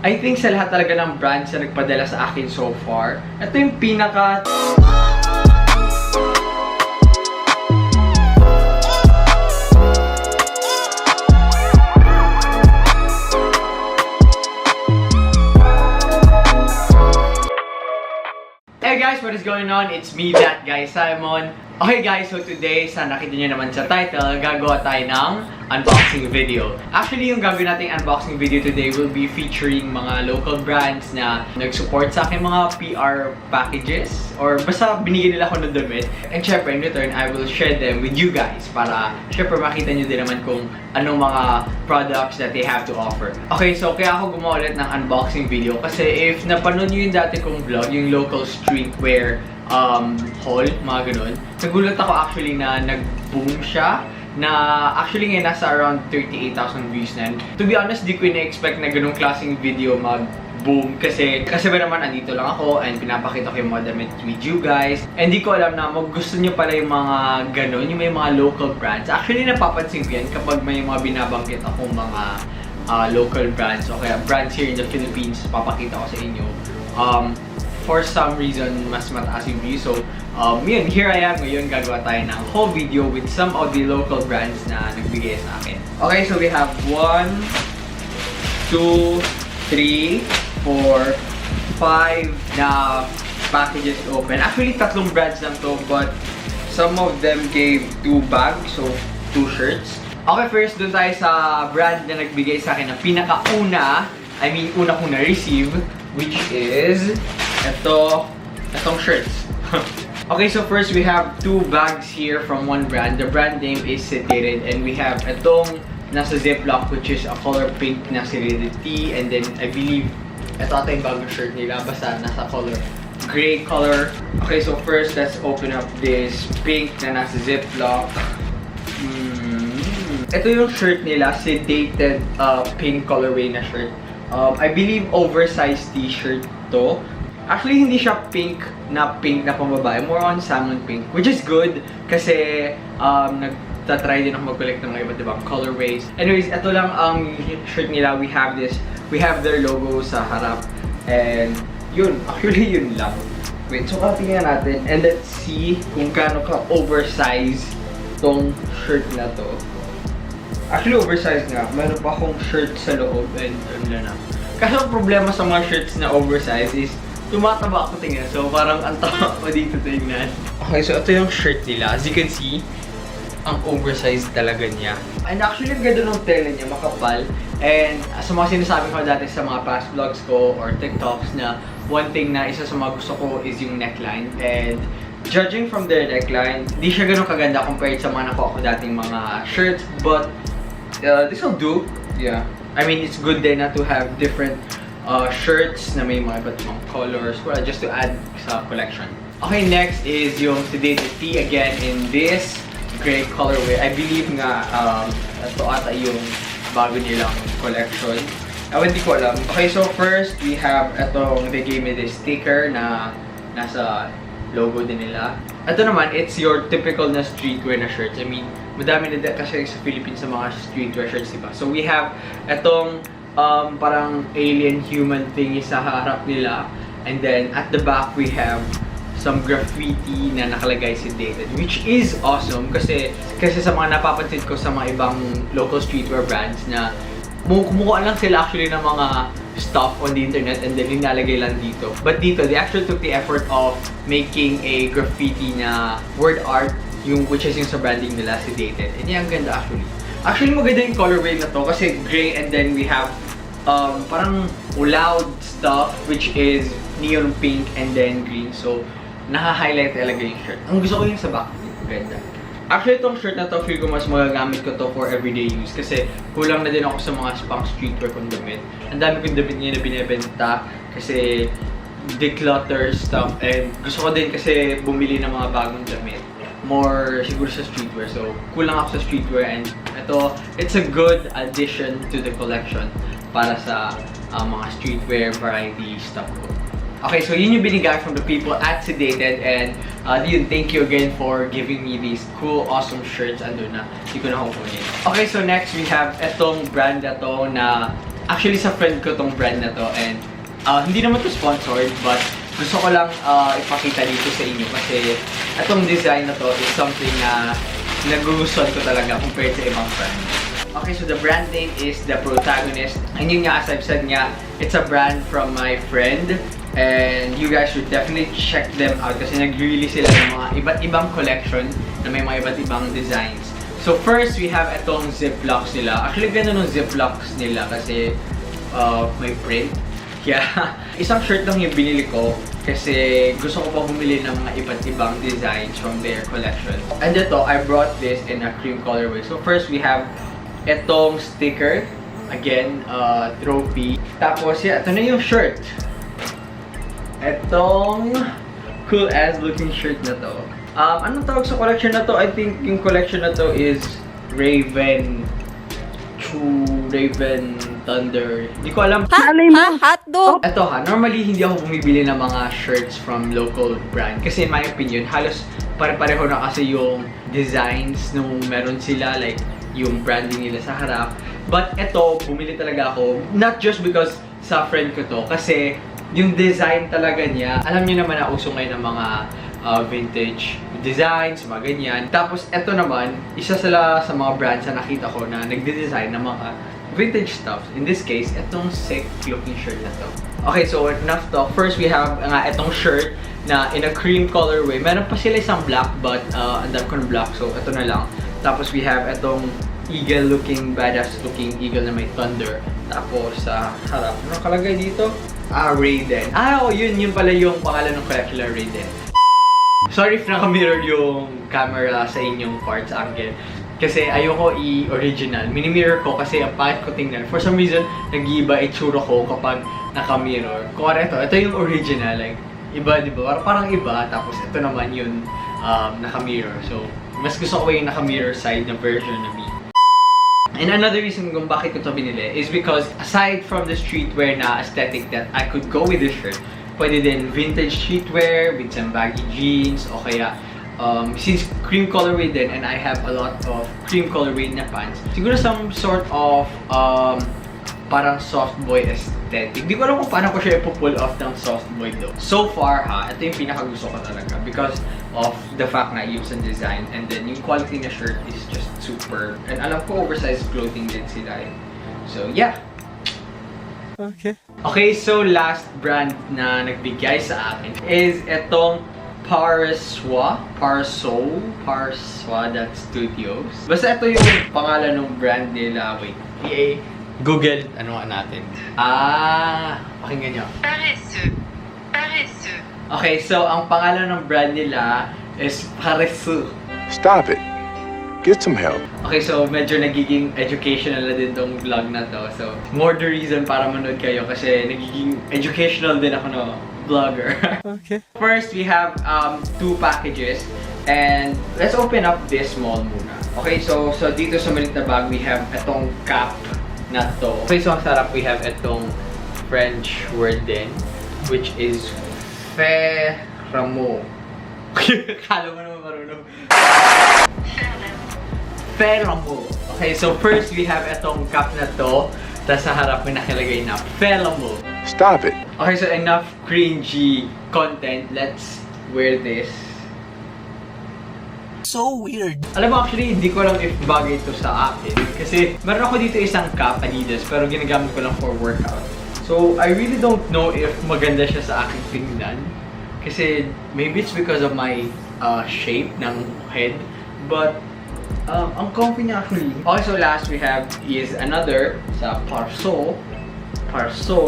I think sa lahat talaga ng brands na nagpadala sa akin so far, ito yung pinaka... Hey guys, what is going on? It's me, that guy Simon. Okay guys, so today, sa nakita nyo naman sa title, gagawa tayo ng unboxing video. Actually, yung gagawin nating unboxing video today will be featuring mga local brands na nag-support sa akin mga PR packages or basta binigyan nila ako ng damit. And syempre, in return, I will share them with you guys para syempre makita nyo din naman kung anong mga products that they have to offer. Okay, so kaya ako gumawa ulit ng unboxing video kasi if napanood nyo yung dati kong vlog, yung local streetwear haul, mga ganun. Nagulat ako actually na nag-boom siya. Na actually ngayon nasa around 38,000 views na. To be honest, di ko ina-expect na ganung klaseng video mag-boom. Kasi ba naman andito lang ako and pinapakita ko yung mga damit with you guys. And di ko alam na gusto nyo pala yung mga ganun, yung may mga local brands. Actually napapansin ko yan kapag may mga binabanggit akong mga local brands o kaya brands here in the Philippines, papakita ko sa inyo. For some reason, mas mataas yung view. So, yun, here I am ngayon. Gagawa tayo ng whole video with some of the local brands na nagbigay sa akin. Okay, so we have 1, 2, 3, 4, 5 na packages open. Actually, tatlong brands lang to, but some of them gave 2 bags, so 2 shirts. Okay, first, dun tayo sa brand na nagbigay sa akin ng pinakauna, una kong na-receive, which is itong shirts. Okay, so first we have 2 bags here from one brand. The brand name is Sedated, and we have itong nasa Ziploc, which is a color pink na Serenity, and then I believe ito yung bagong shirt nila, basta nasa color gray color. Okay, so first let's open up this pink na nasa Ziploc. Ito yung shirt nila, Sedated pink colorway na shirt. I believe oversized t-shirt to. Actually, hindi siya pink na pambabae. More on salmon pink. Which is good kasi nagtatry din ako mag-collect ng iba't ibang colorways. Anyways, ito lang ang shirt nila. We have their logo sa harap. And yun, actually yun lang. Wait, so tingnan natin. And let's see kung gaano ka oversized tong shirt na to. Actually, oversized nga. Meron pa akong shirt sa loob and ano na. Kasi ang problema sa mga shirts na oversized is tumataba ako tingnan. So, parang ang tama ko dito tingnan. Okay, so ito yung shirt nila. As you can see, ang oversized talaga niya. And actually, ang ganda ng tela niya, makapal. And sa mga sinasabi ko dati sa mga past vlogs ko or TikToks na one thing na isa sa mga gusto ko is yung neckline. And judging from their neckline, di siya ganun kaganda compared sa mga nakuha ko dating mga shirts. But this will do. Yeah. I mean, it's good din na to have different shirts na may mga iba't ibang colors just to add sa collection. Okay, next is yung Sedated Tee again in this gray colorway. I believe nga ito ata yung bago nilang collection. Hindi ko alam. Okay, so first we have itong, they gave me this sticker na nasa logo din nila. Ito naman, it's your typical na streetwear na shirts. I mean, madami na kasi sa Philippines sa mga streetwear shirts, diba? So we have itong parang alien human thingy sa harap nila. And then at the back we have some graffiti na nakalagay Sedated, which is awesome kasi sa mga napapansin ko sa mga ibang local streetwear brands na kumukuha lang sila actually ng mga stuff on the internet and then nilalagay lang dito. But dito, they actually took the effort of making a graffiti na word art, which is yung sa branding nila, Sedated. And yan, ang ganda actually. Actually, maganda yung colorway na to kasi gray and then we have parang loud stuff which is neon pink and then green. So, naka-highlight talaga yung shirt. Ang gusto ko yung sa back. Ganda. Actually, itong shirt na to, feel ko mas magagamit ko to for everyday use kasi kulang na din ako sa mga pang streetwear kong damit. Ang dami kong damit niya na binibenta kasi declutter stuff and gusto ko din kasi bumili ng mga bagong damit. More siguro sa streetwear. So, kulang ako sa streetwear and ito, it's a good addition to the collection para sa mga streetwear variety stuff ko. Okay, so yun yung binigay from the people at Sedated and yun, thank you again for giving me these cool, awesome shirts. Andun na, hindi ko na kukunin. Okay, so next we have etong brand na to na Actually, sa friend ko tong brand na to and hindi naman to sponsored but gusto ko lang ipakita dito sa inyo kasi itong design na to is something na nagugustuhan ko talaga compared sa ibang brand. Okay, so the brand name is the Protagonist. And yun nga, as I've said nga, it's a brand from my friend. And you guys should definitely check them out kasi nag-release sila ng mga iba't ibang collection na may mga iba't ibang designs. So first, we have itong ziplocks nila. Actually, ganda nung ziplocks nila kasi may print. Yeah. Isang shirt lang yung binili ko kasi gusto ko pa bumili ng mga iba't ibang designs from their collection. And ito, I brought this in a cream colorway. So first, we have itong sticker. Again, trophy. Tapos, yeah, ito na yung shirt. Itong cool-ass looking shirt na to. Anong tawag sa collection na to? I think yung collection na to is Raven Thunder. Hindi ko alam. Hotdog! Ito ha, normally hindi ako bumibili ng mga shirts from local brand. Kasi in my opinion, halos pare-pareho na kasi yung designs nung meron sila, like yung branding nila sa harap. But ito, bumili talaga ako. Not just because sa friend ko to, kasi yung design talaga niya, alam niyo naman na uso ngayon ng mga vintage designs, mga ganyan. Tapos, eto naman, isa sila sa mga brands na nakita ko na nagde-design ng mga vintage stuff. In this case, etong sick looking shirt na to. Okay, so enough talk. First, we have nga etong shirt na in a cream colorway. Meron pa sila isang black, but andam ko ng black, so eto na lang. Tapos, we have etong eagle looking, badass looking eagle na may thunder. Tapos, sa harap, ano nakalagay dito? Raiden. Yun pala yung pangalan ng collection, Raiden. Sorry if naka-mirror yung camera sa inyong parts angle. Kasi ayoko i-original. Mini-mirror ko kasi ang pangit ko tingnan. For some reason, nag-iiba itsura ko kapag naka-mirror. Kung ito yung original. Like, iba, di ba? Parang iba. Tapos ito naman yung naka-mirror. So, mas gusto ko yung naka-mirror side na version na me. And another reason kung bakit ko ito binili is because aside from the streetwear na aesthetic that I could go with this shirt, pwede din vintage streetwear with some baggy jeans o kaya since cream colorway din and I have a lot of cream colorway na pants, siguro some sort of parang soft boy aesthetic. Di ko alam kung paano ko siya ipo-pull off ng soft boy though. So far ito yung pinakagusto ko talaga because of the fact na yung design and then yung quality na shirt is just super. And alam ko oversized clothing din sila eh. So yeah. Okay, so last brand na nagbigay sa akin is etong Parsoa Studios. Basta ito yung pangalan ng brand nila. Wait, Google, ano nga natin? Pakinggan nyo. Paresseux. Okay, so ang pangalan ng brand nila is Paresseux. Stop it. Get some help. Okay, so medyo nagiging educational na din tong vlog na to. So, more the reason para manood kayo kasi nagiging educational din ako na vlogger. Okay. First, we have two packages and let's open up this small muna. Okay, so dito sa maliit na bag, we have itong cap na to. Okay, so ang sarap, we have itong French word din, which is Ferramo. Kala mo naman marunong. Ferramo. Okay, so first we have itong cap na to. Tapos sa harap may nakalagay na Ferramo. Stop it. Okay, so enough cringy content. Let's wear this. So weird. Alam mo, actually, hindi ko alam if bagay ito sa akin. Kasi meron ako dito isang cap, Adidas, pero ginagamit ko lang for workout. So, I really don't know if maganda siya sa aking tingnan. Kasi maybe it's because of my shape ng head. But ang comfy niya actually. Okay, so last we have is another sa Parso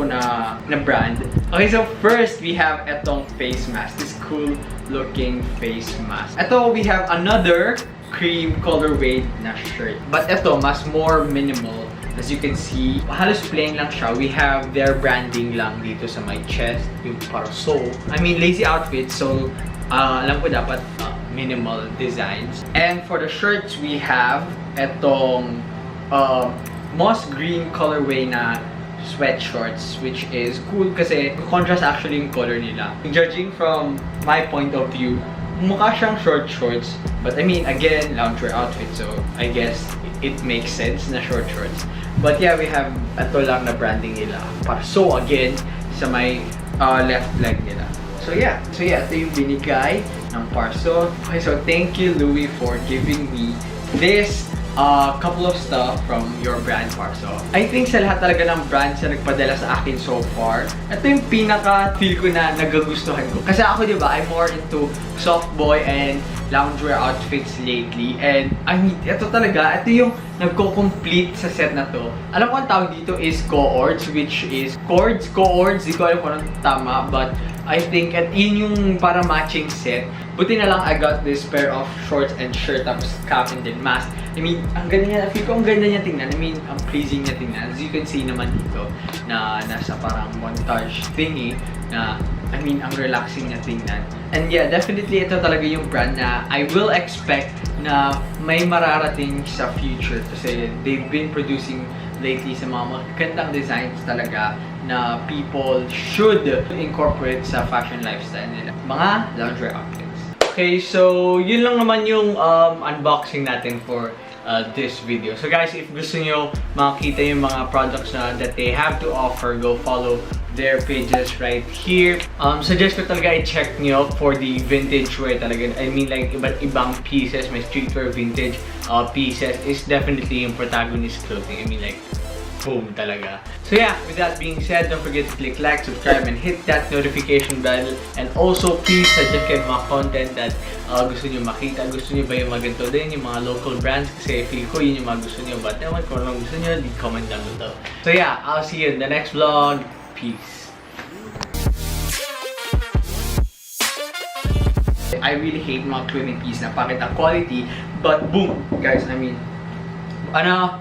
na brand. Okay, so first we have etong face mask. This cool looking face mask. Ito, we have another cream colorway na shirt. But ito, mas more minimal. As you can see, halos plain lang siya. We have their branding lang dito sa my chest, yung Parso. I mean, lazy outfit, so alam ko dapat minimal designs. And for the shirts, we have etong moss green colorway na sweatshorts, which is cool kasi contrast actually yung color nila. Judging from my point of view, mukha siyang short shorts. But I mean, again, loungewear outfit, so I guess it makes sense na short shorts. But yeah, we have ito lang na branding nila. Parso again sa may left leg nila. So yeah, ito yung binigay ng Parso. Okay, so thank you Louie for giving me this couple of stuff from your brand, Parso. I think sa lahat talaga ng brands na nagpadala sa akin so far, ito yung pinaka-feel ko na nagagustuhan ko. Kasi ako, di ba, I'm more into soft boy and loungewear outfits lately. And I mean, ito talaga, ito yung nagko-complete sa set na to. Alam ko ang tawag dito is coords, which is coords, di ko alam kung anong tama, but I think at yun yung para matching set. Buti na lang I got this pair of shorts and shirt tapos cap and then mask. I mean, ang ganda niya, feel ko ang ganda niya tingnan. I mean, ang pleasing niya tingnan. As you can see naman dito na nasa parang montage thingy na I mean, ang relaxing niya tingnan. And yeah, definitely ito talaga yung brand na I will expect na may mararating sa future kasi they've been producing lately sa mga magandang designs talaga na people should incorporate sa fashion lifestyle nila. Mga lingerie outfits. Okay, so yun lang naman yung unboxing natin for this video. So guys, if gusto nyo makita yung mga products na that they have to offer, go follow their pages right here. Suggest ko talaga i-check nyo for the vintage wear talaga. I mean like iba't ibang pieces, may streetwear vintage pieces is definitely yung Protagonist clothing. I mean like boom talaga. So yeah, with that being said, don't forget to click like, subscribe, and hit that notification bell. And also, please suggest kayo mga content that gusto nyo makita. Gusto nyo ba yung mga ganito din, yung mga local brands? Kasi feel ko yun yung mga gusto nyo. But naman kung anong gusto nyo, leave comment down below. So yeah, I'll see you in the next vlog. Peace. I really hate mga clothing piece na pakita quality, but boom, guys, I mean, ano?